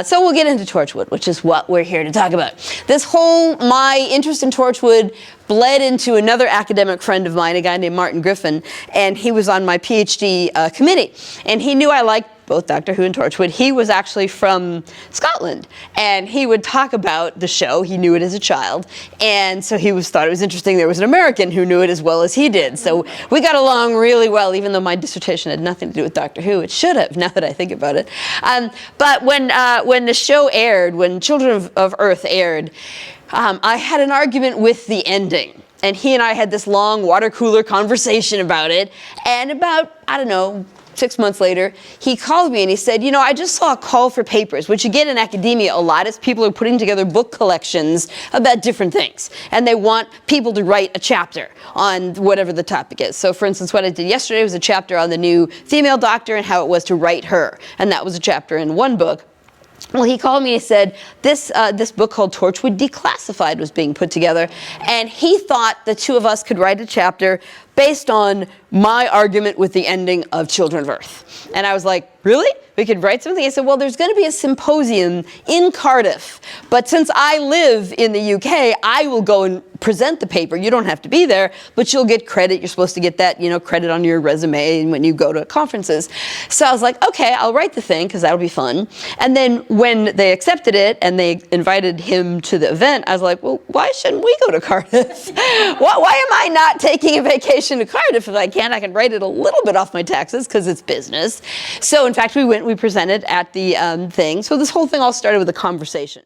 So we'll get into Torchwood, which is what we're here to talk about. This whole My Interest in Torchwood bled into another academic friend of mine, a guy named Martin Griffin, and he was on my Ph.D. Committee. And he knew I liked both Doctor Who and Torchwood. He was actually from Scotland, and he would talk about the show. He knew it as a child, and so he thought it was interesting there was an American who knew it as well as he did. So we got along really well, even though my dissertation had nothing to do with Doctor Who. It should have, now that I think about it. But when the show aired, when Children of Earth aired, I had an argument with the ending. And he and I had this long water cooler conversation about it. And about, I don't know, 6 months later, he called me and he said, you know, I just saw a call for papers, which you get in academia a lot is people are putting together book collections about different things. And they want people to write a chapter on whatever the topic is. So for instance, what I did yesterday was a chapter on the new female doctor and how it was to write her. And that was a chapter in one book. Well, he called me and he said this book called Torchwood Declassified was being put together, and he thought the two of us could write a chapter based on my argument with the ending of Children of Earth. And I was like, really? We could write something? He said, well, there's going to be a symposium in Cardiff, but since I live in the UK, I will go and present the paper. You don't have to be there, but you'll get credit. You're supposed to get that, you know, credit on your resume when you go to conferences. So I was like, okay, I'll write the thing because that'll be fun. And then when they accepted it and they invited him to the event, I was like, well, why shouldn't we go to Cardiff? Why am I not taking a vacation to Cardiff if I can? I can write it a little bit off my taxes because it's business. So in fact, we presented at the thing. So this whole thing all started with a conversation.